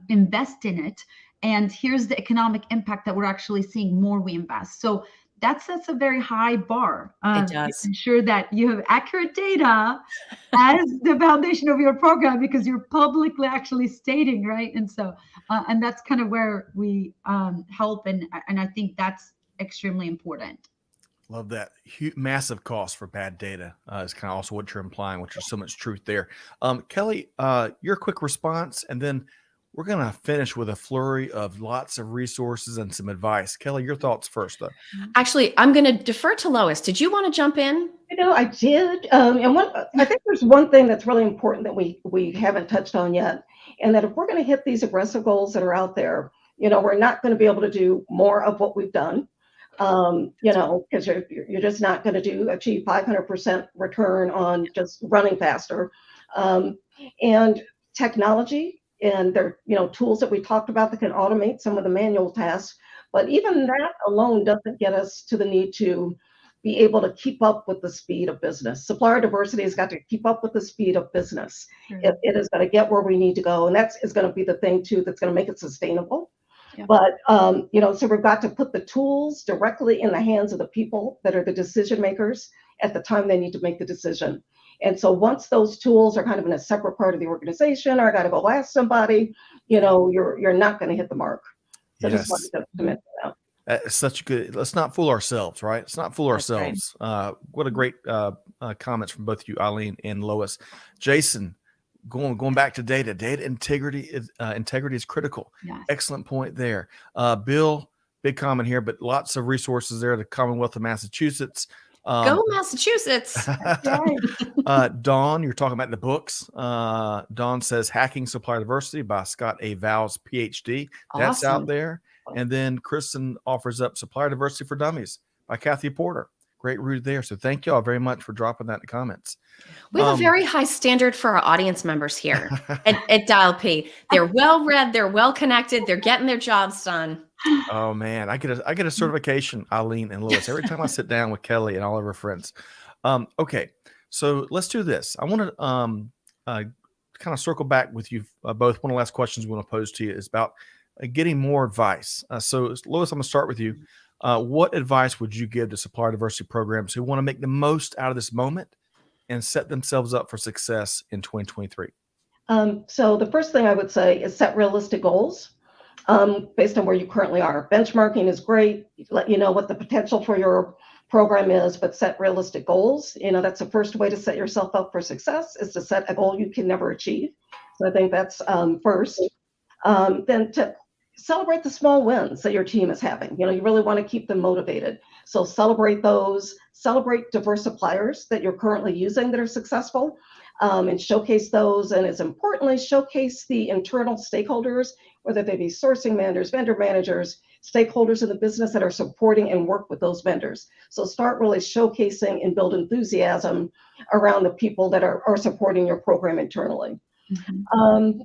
invest in it. And here's the economic impact that we're actually seeing more we invest. So that sets a very high bar. It does. Ensure that you have accurate data as the foundation of your program, because you're publicly actually stating, right? And so, and that's kind of where we help. And I think that's extremely important. Love that. Massive cost for bad data is kind of also what you're implying, which is so much truth there. Kelly, your quick response, and then we're going to finish with a flurry of lots of resources and some advice. Kelly, your thoughts first, though. Actually, I'm going to defer to Lois. Did you want to jump in? I did. And I think there's one thing that's really important that we haven't touched on yet, and that if we're going to hit these aggressive goals that are out there, we're not going to be able to do more of what we've done. Because you're just not going to achieve 500% return on just running faster. And technology, and there are tools that we talked about that can automate some of the manual tasks, but even that alone doesn't get us to the need to be able to keep up with the speed of business. Supplier diversity has got to keep up with the speed of business. Sure. It is going to get where we need to go, and that is going to be the thing too that's going to make it sustainable. Yeah. But so we've got to put the tools directly in the hands of the people that are the decision makers at the time they need to make the decision. And so once those tools are kind of in a separate part of the organization, or I got to go ask somebody, you're not going to hit the mark. So I just wanted to mention that. That's such good. Let's not fool ourselves, right? Let's not fool ourselves. Right. What a great comments from both you, Aylin and Lois. Jason, going back to data integrity is critical. Yes. Excellent point there. Bill, big comment here, but lots of resources there. The Commonwealth of Massachusetts. Go Massachusetts. Dawn, you're talking about the books. Dawn says Hacking Supplier Diversity by Scott A. Vowles, PhD. That's Awesome. out there. And then Kristen offers up Supplier Diversity for Dummies by Kathy Porter. Great read there. So thank you all very much for dropping that in the comments. We have a very high standard for our audience members here at Dial P. They're well read, they're well connected, they're getting their jobs done. Oh man, I get a certification, Aylin and Lois, every time I sit down with Kelly and all of her friends. Okay, so let's do this. I want to kind of circle back with you both. One of the last questions we want to pose to you is about getting more advice. So Lois, I'm going to start with you. What advice would you give to supplier diversity programs who want to make the most out of this moment and set themselves up for success in 2023? So the first thing I would say is set realistic goals based on where you currently are. Benchmarking is great. Let you know what the potential for your program is, but set realistic goals. That's the first way to set yourself up for success, is to set a goal you can never achieve. So I think that's first. Then to celebrate the small wins that your team is having. You really want to keep them motivated. So celebrate those, celebrate diverse suppliers that you're currently using that are successful, and showcase those. And as importantly, showcase the internal stakeholders, whether they be sourcing managers, vendor managers, stakeholders in the business that are supporting and work with those vendors. So start really showcasing and build enthusiasm around the people that are supporting your program internally. Mm-hmm.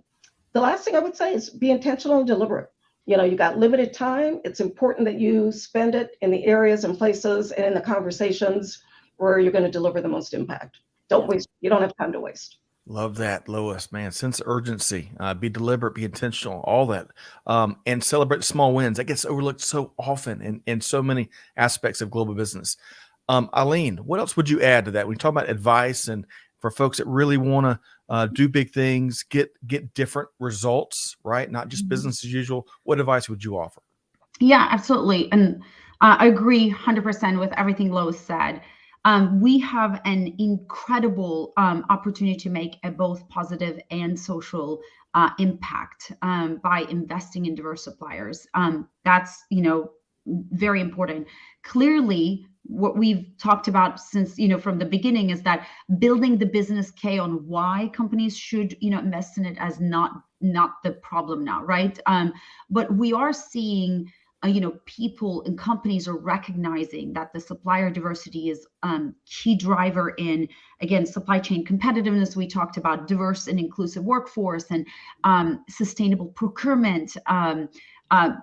The last thing I would say is be intentional and deliberate. You got limited time. It's important that you spend it in the areas and places and in the conversations where you're going to deliver the most impact. Don't waste. You don't have time to waste. Love that, Lois, man. Sense of urgency, be deliberate, be intentional, all that, and celebrate small wins. That gets overlooked so often in so many aspects of global business. Aylin, what else would you add to that? We talk about advice, and for folks that really want to do big things, get different results, right? Not just business as usual. What advice would you offer? Yeah, absolutely. And I agree 100% with everything Lois said. We have an incredible opportunity to make a both positive and social impact by investing in diverse suppliers. That's, very important. Clearly, what we've talked about since, from the beginning is that building the business case on why companies should, invest in it as not the problem now, right? But we are seeing people and companies are recognizing that the supplier diversity is key driver in, again, supply chain competitiveness. We talked about diverse and inclusive workforce and sustainable procurement,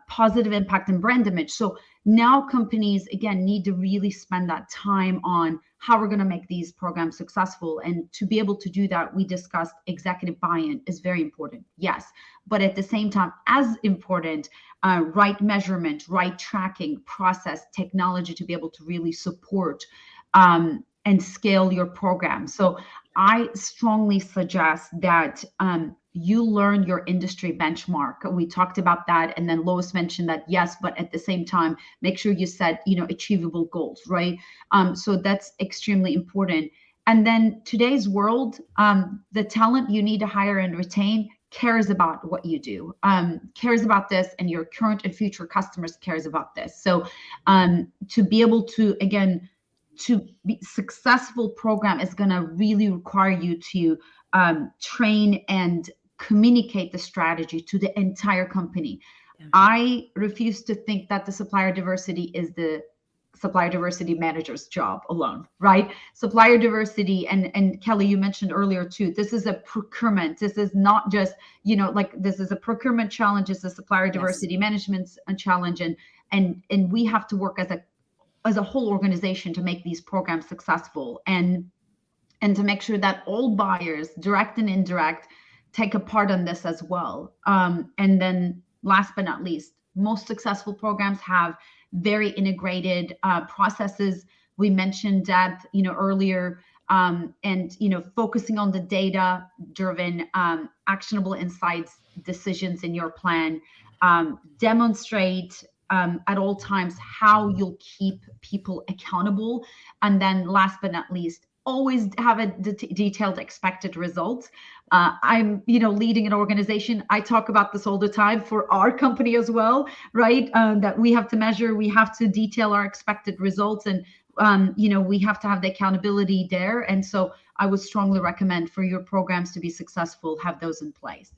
positive impact and brand image. So now companies, again, need to really spend that time on how we're going to make these programs successful. And to be able to do that, we discussed executive buy-in is very important. Yes. But at the same time, as important, right measurement, right tracking, process, technology to be able to really support and scale your program. So I strongly suggest that you learn your industry benchmark. We talked about that, and then Lois mentioned that, yes, but at the same time, make sure you set, achievable goals, right? So that's extremely important. And then today's world, the talent you need to hire and retain cares about what you do, cares about this, and your current and future customers cares about this. So to be able to, again, to be successful program is going to really require you to train and communicate the strategy to the entire company. Yeah. I refuse to think that the supplier diversity is the supplier diversity manager's job alone, right? Supplier diversity, and Kelly, you mentioned earlier too, this is a procurement. This is not just, this is a procurement challenge, it's a supplier diversity management challenge. And we have to work as a whole organization to make these programs successful and to make sure that all buyers, direct and indirect, take a part in this as well. And then last but not least, most successful programs have very integrated processes. We mentioned that, earlier, and, focusing on the data-driven, actionable insights, decisions in your plan, demonstrate at all times how you'll keep people accountable. And then last but not least, always have a detailed expected results. I'm, leading an organization. I talk about this all the time for our company as well, right? That we have to measure, we have to detail our expected results, and, we have to have the accountability there. And so I would strongly recommend for your programs to be successful, have those in place.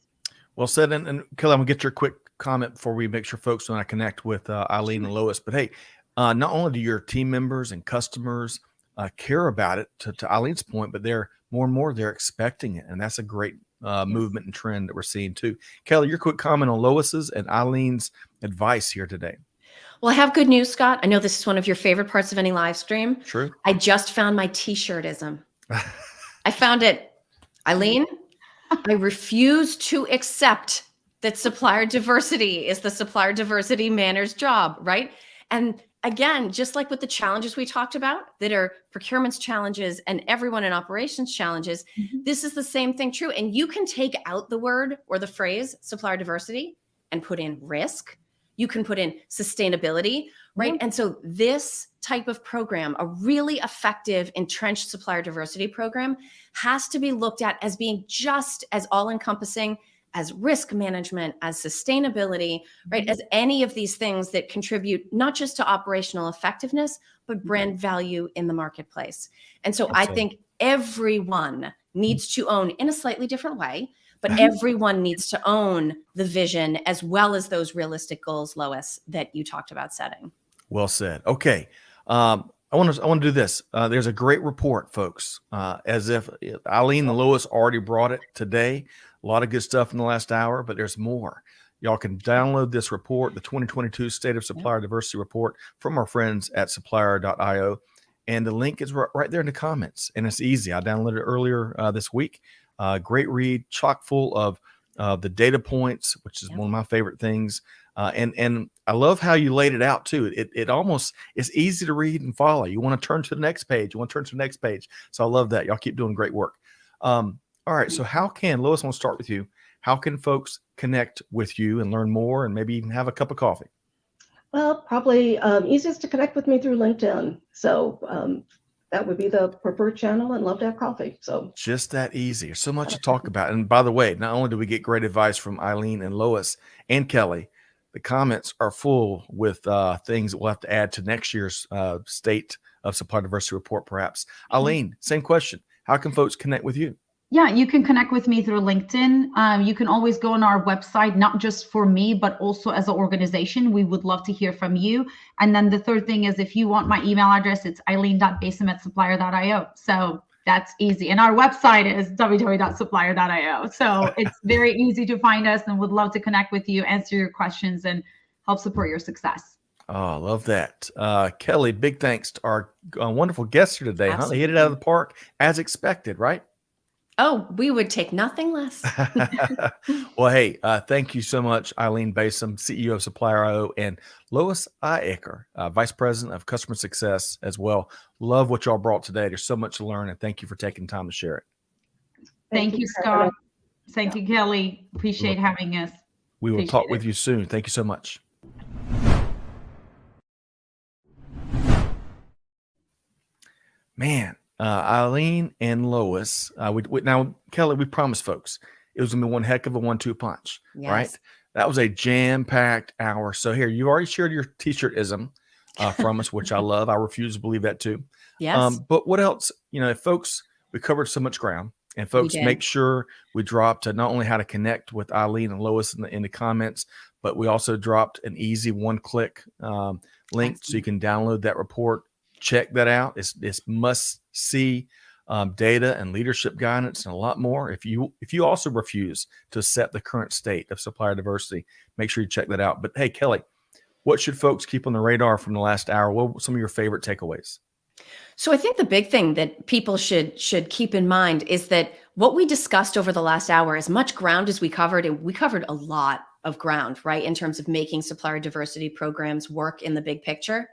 Well said. And Kelly, I'm gonna get your quick comment before we make sure folks when I connect with Aylin and Lois. But hey, not only do your team members and customers care about it, to Eileen's point, but they're more and more, they're expecting it. And that's a great movement and trend that we're seeing too. Kelly, your quick comment on Lois's and Eileen's advice here today. Well, I have good news, Scott. I know this is one of your favorite parts of any live stream. True. I just found my t-shirtism. I found it. Aylin, I refuse to accept that supplier diversity is the supplier diversity manager's job, right? And again, just like with the challenges we talked about that are procurement's challenges and everyone in operations challenges, this is the same thing true. And you can take out the word or the phrase supplier diversity and put in risk. You can put in sustainability, right? And so this type of program, a really effective entrenched supplier diversity program, has to be looked at as being just as all-encompassing as risk management, as sustainability, right? As any of these things that contribute not just to operational effectiveness, but brand value in the marketplace. And so I think everyone needs to own, in a slightly different way, but everyone needs to own the vision as well as those realistic goals, Lois, that you talked about setting. Well said. Okay. I want to do this. There's a great report, folks, as if Aylin and Lois already brought it today. A lot of good stuff in the last hour, but there's more. Y'all can download this report, the 2022 State of Supplier Diversity Report, from our friends at supplier.io. And the link is right there in the comments. And it's easy. I downloaded it earlier this week. Great read, chock full of the data points, which is one of my favorite things. And I love how you laid it out too. It almost is easy to read and follow. You want to turn to the next page. You want to turn to the next page. So I love that. Y'all keep doing great work. All right. So how can, Lois, I want to start with you. How can folks connect with you and learn more and maybe even have a cup of coffee? Well, probably easiest to connect with me through LinkedIn. So that would be the preferred channel, and love to have coffee. So just that easy. There's so much to talk about. And by the way, not only do we get great advice from Aylin and Lois and Kelly, the comments are full with things that we'll have to add to next year's State of Supplier Diversity Report, perhaps. Aylin, same question. How can folks connect with you? Yeah, you can connect with me through LinkedIn. You can always go on our website, not just for me, but also as an organization. We would love to hear from you. And then the third thing is, if you want my email address, it's aylin.basom@supplier.io. So that's easy. And our website is www.supplier.io. So it's very easy to find us, and would love to connect with you, answer your questions, and help support your success. Oh, I love that. Kelly, big thanks to our wonderful guest here today. Huh? They hit it out of the park as expected, right? Oh, we would take nothing less. Well, hey, thank you so much, Aylin Basom, CEO of Supplier IO, and Lois Eichacker, Vice President of Customer Success as well. Love what y'all brought today. There's so much to learn, and thank you for taking time to share it. Thank you, Scott. Thank you, Kelly. Appreciate having us. We will talk with you soon. Thank you so much. Man, Aylin and Lois. Now, Kelly, we promised folks it was going to be one heck of a 1-2 punch, right? That was a jam-packed hour. So here, you already shared your T-shirt-ism from us, which I love. I refuse to believe that too. Yes. But what else? Folks, we covered so much ground. And folks, make sure we dropped not only how to connect with Aylin and Lois in the comments, but we also dropped an easy one-click link so you can download that report. Check that out. It's must-see data and leadership guidance and a lot more. If you also refuse to accept the current state of supplier diversity, make sure you check that out. But hey, Kelly, what should folks keep on the radar from the last hour? What were some of your favorite takeaways? So I think the big thing that people should keep in mind is that what we discussed over the last hour, as much ground as we covered, and we covered a lot of ground, right, in terms of making supplier diversity programs work in the big picture.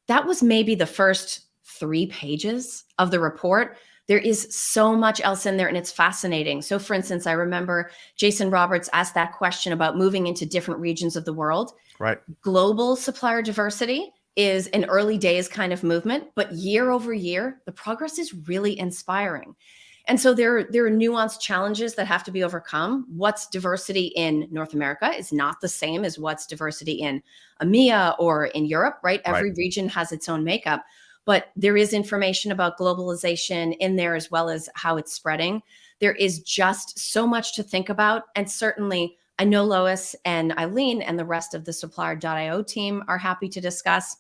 That was maybe the first 3 pages of the report. There is so much else in there, and it's fascinating. So for instance, I remember Jason Roberts asked that question about moving into different regions of the world. Right. Global supplier diversity is an early days kind of movement, but year over year, the progress is really inspiring. And so there are nuanced challenges that have to be overcome. What's diversity in North America is not the same as what's diversity in EMEA or in Europe, right? Every region has its own makeup, but there is information about globalization in there as well as how it's spreading. There is just so much to think about. And certainly I know Lois and Aylin and the rest of the Supplier.io team are happy to discuss.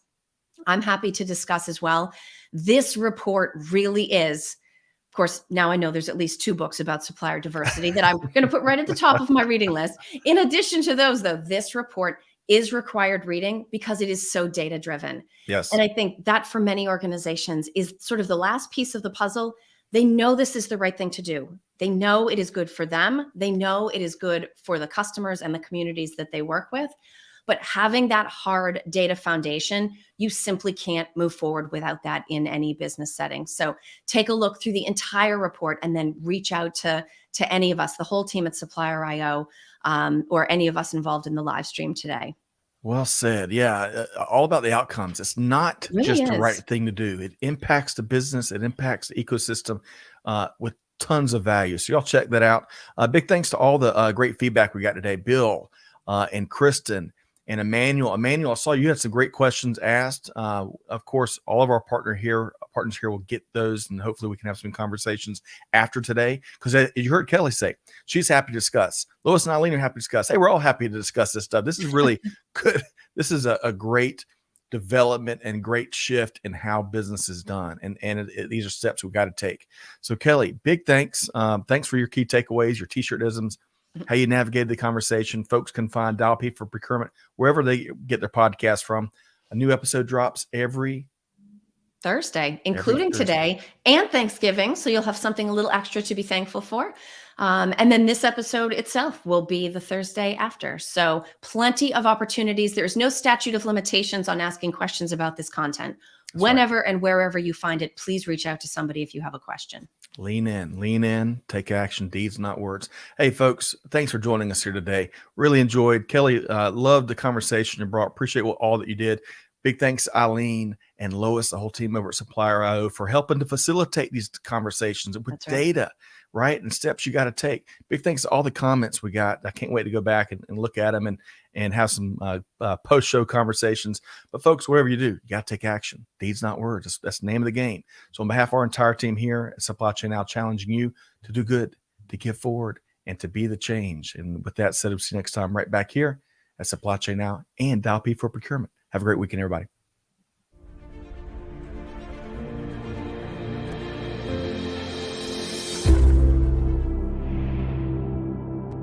I'm happy to discuss as well. This report really is, of course, now I know there's at least 2 books about supplier diversity that I'm going to put right at the top of my reading list. In addition to those, though, this report is required reading because it is so data driven. Yes. And I think that for many organizations is sort of the last piece of the puzzle. They know this is the right thing to do. They know it is good for them. They know it is good for the customers and the communities that they work with. But having that hard data foundation, you simply can't move forward without that in any business setting. So take a look through the entire report and then reach out to any of us, the whole team at Supplier.io, or any of us involved in the live stream today. Well said. Yeah, all about the outcomes. It's not just the right thing to do. It impacts the business. It impacts the ecosystem with tons of value. So y'all check that out. Big thanks to all the great feedback we got today. Bill and Kristen and Emmanuel. Emmanuel, I saw you had some great questions asked. Of course, all of our partners here will get those, and hopefully we can have some conversations after today. Because you heard Kelly say she's happy to discuss. Lois and Aylin are happy to discuss. Hey, we're all happy to discuss this stuff. This is really good. This is a great development and great shift in how business is done. And these are steps we've got to take. So Kelly, big thanks. Thanks for your key takeaways, your T-shirt-isms, how you navigated the conversation. Folks can find Dial P for Procurement wherever they get their podcast from. A new episode drops every Thursday, including today and Thanksgiving. So you'll have something a little extra to be thankful for. And then this episode itself will be the Thursday after. So plenty of opportunities. There's no statute of limitations on asking questions about this content. That's whenever and wherever you find it, please reach out to somebody if you have a question. Lean in, take action, deeds, not words. Hey, folks, thanks for joining us here today. Really enjoyed. Kelly, loved the conversation you brought. Appreciate all that you did. Big thanks to Aylin and Lois, the whole team over at Supplier.io, for helping to facilitate these conversations with data, right? And steps you got to take. Big thanks to all the comments we got. I can't wait to go back and look at them and have some post-show conversations. But folks, whatever you do, you got to take action. Deeds, not words. That's the name of the game. So on behalf of our entire team here at Supply Chain Now, challenging you to do good, to give forward, and to be the change. And with that said, we'll see you next time right back here at Supply Chain Now and Dial P for Procurement. Have a great weekend, everybody.